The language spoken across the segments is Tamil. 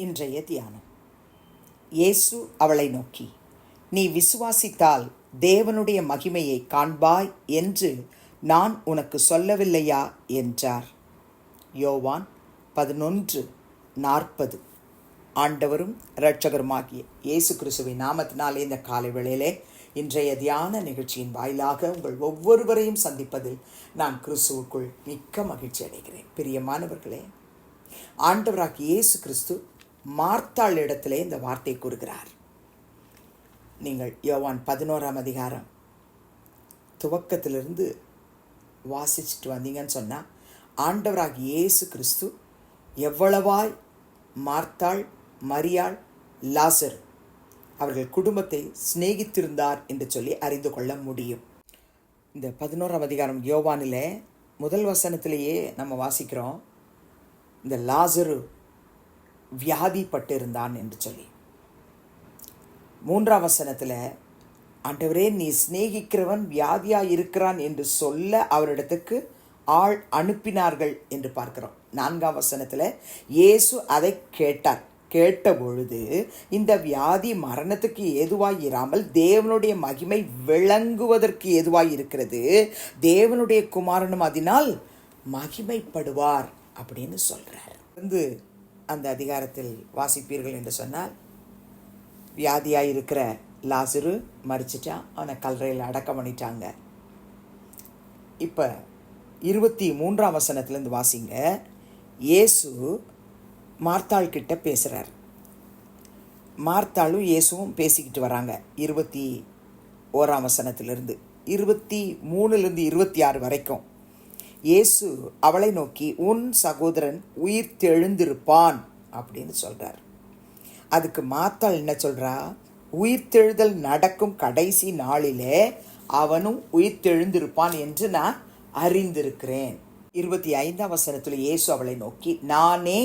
இன்றைய தியானம். இயேசு அவளை நோக்கி, நீ விசுவாசித்தால் தேவனுடைய மகிமையை காண்பாய் என்று நான் உனக்கு சொல்லவில்லையா என்றார். யோவான் 11:40. ஆண்டவரும் இரட்சகருமாகிய இயேசு கிறிஸ்துவின் நாமத்தினாலே இந்த காலை வேளையிலே இன்றைய தியான நிகழ்ச்சியின் வாயிலாக உங்கள் ஒவ்வொருவரையும் சந்திப்பதில் நான் கிறிஸ்துவுக்குள் மிக்க மகிழ்ச்சி அடைகிறேன். பிரியமானவர்களே, ஆண்டவராகிய இயேசு கிறிஸ்து மார்த்தாள் இடத்திலே இந்த வார்த்தை கூறுகிறார். நீங்கள் யோவான் 11ஆம் அதிகாரம் துவக்கத்திலிருந்து வாசிச்சுட்டு வந்தீங்கன்னு சொன்னால், ஆண்டவராகிய இயேசு கிறிஸ்து எவ்வளவாய் மார்த்தாள், மரியாள், லாசர் அவர்கள் குடும்பத்தை சிநேகித்திருந்தார் என்று சொல்லி அறிந்து கொள்ள முடியும். இந்த 11ஆம் அதிகாரம் யோவானில் முதல் வசனத்திலேயே நம்ம வாசிக்கிறோம், இந்த லாசரு வியாதிப்பட்டு இருந்தான் என்று சொல்லி. 3ஆம் வசனத்தில், ஆண்டவரே நீ சிநேகிக்கிறவன் வியாதியாக இருக்கிறான் என்று சொல்ல அவரிடத்துக்கு ஆள் அனுப்பினார்கள் என்று பார்க்கிறோம். 4ஆம் வசனத்தில், இயேசு அதை கேட்ட பொழுது இந்த வியாதி மரணத்துக்கு ஏதுவாய் இராமல் தேவனுடைய மகிமை விளங்குவதற்கு ஏதுவாய் இருக்கிறது, தேவனுடைய குமாரனும் அதனால் மகிமைப்படுவார் அப்படின்னு சொல்கிறார். வந்து அந்த அதிகாரத்தில் வாசிப்பீர்கள் என்று சொன்னால், வியாதியாக இருக்கிற லாசரு மரிச்சிட்டான், அவனை கல்லறையில் அடக்கம் பண்ணிட்டாங்க. இப்போ 23ஆம் வசனத்துலேருந்து வாசிங்க. இயேசு மார்த்தாள் கிட்ட பேசுகிறார். மார்த்தாளும் இயேசுவும் பேசிக்கிட்டு வராங்க. 21ஆம் வசனத்திலிருந்து 23லேருந்து 26 வரைக்கும். இயேசு அவளை நோக்கி, உன் சகோதரன் உயிர்த்தெழுந்திருப்பான் அப்படின்னு சொல்கிறார். அதுக்கு மார்த்தாள் என்ன சொல்கிறா, உயிர்த்தெழுதல் நடக்கும் கடைசி நாளிலே அவனும் உயிர்த்தெழுந்திருப்பான் என்று நான் அறிந்திருக்கிறேன். 25ஆம் வசனத்தில் இயேசு அவளை நோக்கி, நானே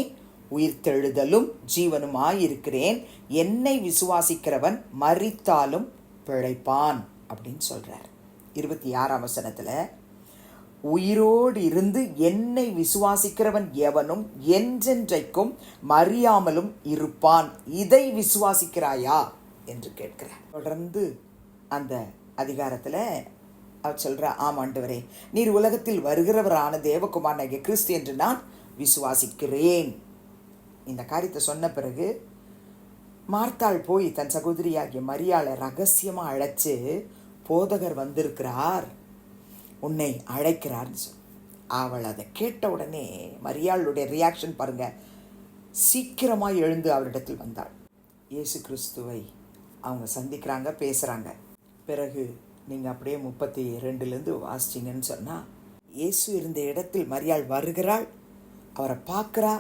உயிர்த்தெழுதலும் ஜீவனுமாயிருக்கிறேன், என்னை விசுவாசிக்கிறவன் மரித்தாலும் பிழைப்பான் அப்படின்னு சொல்கிறார். 26ஆம் வசனத்தில், உயிரோடு இருந்து என்னை விசுவாசிக்கிறவன் எவனும் என்றென்றைக்கும் மறியாமலும் இருப்பான், இதை விசுவாசிக்கிறாயா என்று கேட்கிறார். தொடர்ந்து அந்த அதிகாரத்தில் அவர் சொல்கிறா, ஆம் ஆண்டவரே, நீர் உலகத்தில் வருகிறவரான தேவகுமாரனாகிய கிறிஸ்து என்று நான் விசுவாசிக்கிறேன். இந்த காரியத்தை சொன்ன பிறகு மார்த்தாள் போய் தன் சகோதரியாகிய மரியாளை ரகசியமாக அழைச்சு, போதகர் வந்திருக்கிறார், உன்னை அழைக்கிறார்னு சொல். அவள் அதை கேட்ட உடனே மரியாளுடைய ரியாக்ஷன் பாருங்க, சீக்கிரமாக எழுந்து அவரிடத்தில் வந்தாள். இயேசு கிறிஸ்துவை அவங்க சந்திக்கிறாங்க, பேசுகிறாங்க. பிறகு நீங்கள் அப்படியே 32லேருந்து வாசிச்சிங்கன்னு சொன்னால், இயேசு இருந்த இடத்தில் மரியாள் வருகிறாள், அவரை பார்க்குறா,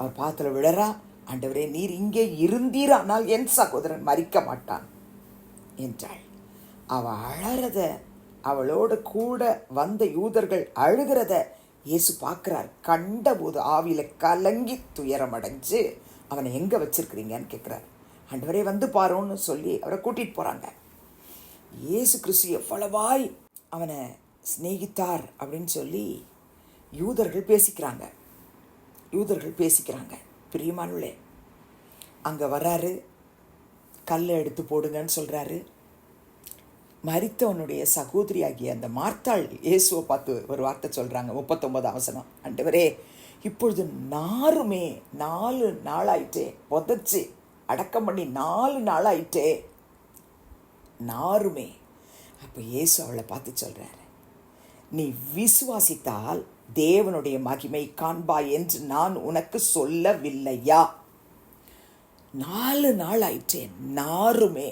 அவர் பாத்தில் விழறா. ஆண்டவரே நீர் இங்கே இருந்தீரானால் என் சகோதரன் மரிக்க மாட்டான் என்றாள். அவள் அழறத, அவளோடு கூட வந்த யூதர்கள் அழுகிறத இயேசு பார்க்குறார். கண்டபோது ஆவியில் கலங்கி துயரமடைஞ்சு, அவனை எங்கே வச்சிருக்கிறீங்கன்னு கேட்குறார். ஆண்டவரே வந்து பாருன்னு சொல்லி அவரை கூட்டிகிட்டு போகிறாங்க. இயேசு கிறிஸ்து எவ்வளவாய் அவனை சிநேகித்தார் அப்படின்னு சொல்லி யூதர்கள் பேசிக்கிறாங்க. பிரியமானவர்களே, அங்கே வர்றாரு, கல்லை எடுத்து போடுங்கன்னு சொல்கிறாரு. மரித்தவனுடைய சகோதரியாகிய அந்த மார்த்தாள் இயேசுவை பார்த்து ஒரு வார்த்தை சொல்கிறாங்க. 39ஆம் வசனம், ஆண்டவரே இப்பொழுது 4 நாளாயிட்டே, புதைச்சி அடக்கம் பண்ணி 4 நாளாயிட்டே, நாருமே. அப்போ இயேசு அவளை பார்த்து சொல்கிறாரு, நீ விசுவாசித்தால் தேவனுடைய மகிமை காண்பாய் என்று நான் உனக்கு சொல்லவில்லையா? 4 நாள் ஆயிட்டே, நாருமே.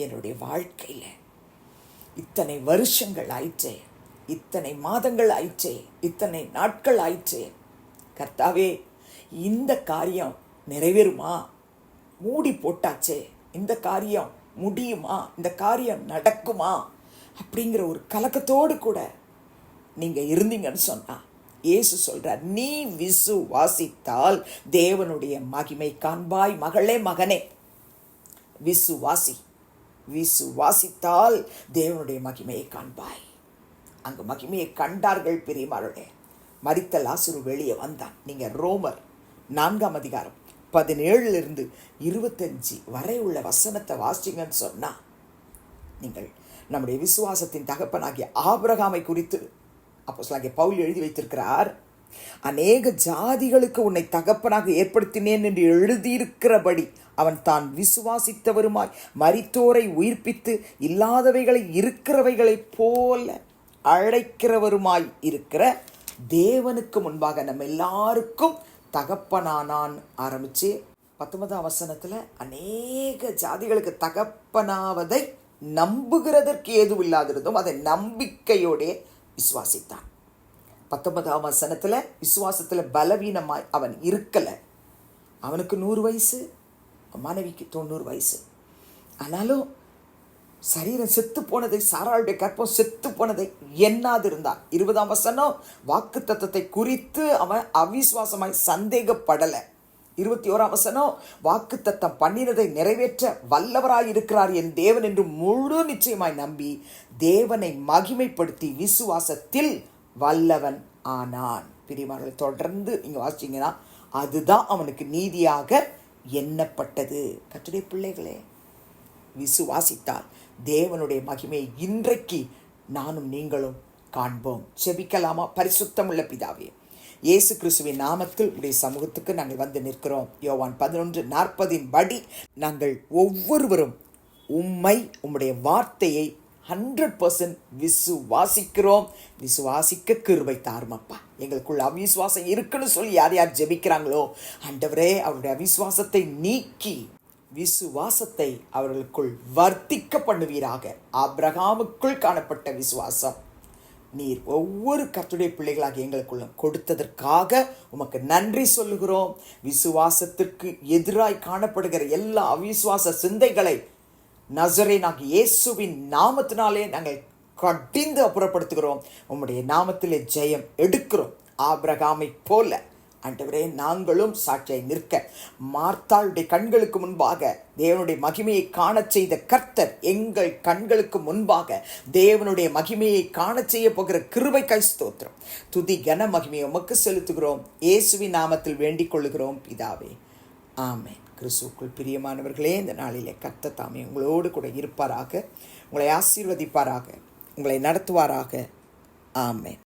என்னுடைய வாழ்க்கையில் இத்தனை வருஷங்கள் ஆயிற்றே, இத்தனை மாதங்கள் ஆயிற்றே, இத்தனை நாட்கள் ஆயிற்றே, கர்த்தாவே இந்த காரியம் நிறைவேறுமா? மூடி போட்டாச்சே, இந்த காரியம் முடியுமா? இந்த காரியம் நடக்குமா? அப்படிங்கிற ஒரு கலக்கத்தோடு கூட நீங்கள் இருந்தீங்கன்னு சொன்னா, இயேசு சொல்கிறார், நீ விசுவாசித்தால் தேவனுடைய மகிமை காண்பாய். மகளே, மகனே, விசுவாசித்தால் தேவனுடைய மகிமையை காண்பாய். அங்கு மகிமையை கண்டார்கள். பிரியமானவர்களே, மரித்த லாசரு வெளியே வந்தான். நீங்கள் ரோமர் 4ஆம் அதிகாரம் 17 25 வரை உள்ள வசனத்தை வாசிங்கன்னு சொன்னால், நீங்கள் நம்முடைய விசுவாசத்தின் தகப்பனாகிய ஆபிரகாமை குறித்து அப்போஸ்தலனாகிய பவுல் எழுதி வைத்திருக்கிறார். அநேக ஜாதிகளுக்கு உன்னை தகப்பனாக ஏற்படுத்தினேன் என்று எழுதியிருக்கிறபடி அவன் தான் விசுவாசித்தவருமாய் மரித்தோரை உயிர்ப்பித்து இல்லாதவைகளை இருக்கிறவைகளைப் போல அழைக்கிறவருமாய் இருக்கிற தேவனுக்கு முன்பாக நம்ம எல்லாருக்கும் தகப்பனானான் ஆரம்பிச்சு 19ஆம் வசனத்தில் அநேக ஜாதிகளுக்கு தகப்பனாவதை நம்புகிறதற்கு ஏதும் இல்லாதிருந்தும் அதை நம்பிக்கையோடே விசுவாசித்தான். 19ஆம் வசனத்தில் விசுவாசத்தில் பலவீனமாய் அவன் இருக்கலை. அவனுக்கு 100 வயசு, மனைவிக்கு 90 வயசு. ஆனாலும் சரீரம் செத்து போனதை, சாராளுடைய கற்பம் செத்து போனதை எண்ணாது இருந்தான். 20ஆம் வசனம் வாக்கு தத்தத்தை குறித்து அவன் அவிசுவாசமாய் சந்தேகப்படலை. 21ஆம் வசனம் வாக்கு தத்தம் பண்ணினதை நிறைவேற்ற வல்லவராய் இருக்கிறார் என் தேவன் என்று முழு நிச்சயமாய் நம்பி தேவனை மகிமைப்படுத்தி விசுவாசத்தில் வல்லவன் ஆனான். பிரியமானவர்களே, தொடர்ந்து நீங்கள் வாசிச்சீங்கன்னா அதுதான் அவனுக்கு நீதியாக எண்ணப்பட்டது. கர்த்தருடைய பிள்ளைகளே, விசுவாசித்தால் தேவனுடைய மகிமையை இன்றைக்கு நானும் நீங்களும் காண்போம். செபிக்கலாமா? பரிசுத்தமுள்ள பிதாவே, இயேசு கிறிஸ்துவின் நாமத்தில் உடைய சமூகத்துக்கு நாங்கள் வந்து நிற்கிறோம். யோவான் 11:40 படி நாங்கள் ஒவ்வொருவரும் உம்மை, உம்முடைய வார்த்தையை 100% விசுவாசிக்கிறோம். விசுவாசிக்க கிருபை தாருமப்பா. எங்களுக்குள்ள அவிசுவாசம் இருக்குன்னு சொல்லி யார் யார் ஜெபிக்கிறாங்களோ, ஆண்டவரே, அவருடைய அவிசுவாசத்தை நீக்கி விசுவாசத்தை அவர்களுக்குள் வர்த்திக்க பண்ணுவீராக. ஆபிரகாமுக்குள் காணப்பட்ட விசுவாசம் நீர் ஒவ்வொரு கர்த்தருடைய பிள்ளைகளாக எங்களுக்குள்ள கொடுத்ததற்காக உமக்கு நன்றி சொல்லுகிறோம். விசுவாசத்திற்கு எதிராய் காணப்படுகிற எல்லா அவிசுவாச சிந்தைகளை நசரேயனாகிய இயேசுவின் நாமத்தினாலே நாங்கள் கடிந்து அப்புறப்படுத்துகிறோம். உம்முடைய நாமத்திலே ஜெயம் எடுக்கிறோம். ஆபிரகாமை போல ஆண்டவரே, நாங்களும் சாட்சியை நிற்க மார்த்தாளுடைய கண்களுக்கு முன்பாக தேவனுடைய மகிமையை காண செய்த கர்த்தர் எங்கள் கண்களுக்கு முன்பாக தேவனுடைய மகிமையை காண செய்ய போகிற கிருபைக்காய் ஸ்தோத்திரம். துதி கன மகிமையை உமக்கு செலுத்துகிறோம். இயேசுவின் நாமத்தில் வேண்டிக் கொள்ளுகிறோம் பிதாவே, ஆமென். கிறிஸ்துவுக்குள் பிரியமானவர்களே, இந்த நாளிலே கர்த்தர் தாமே உங்களோடு கூட இருப்பாராக, உங்களை ஆசீர்வதிப்பாராக, உங்களை நடத்துவாராக. ஆமென்.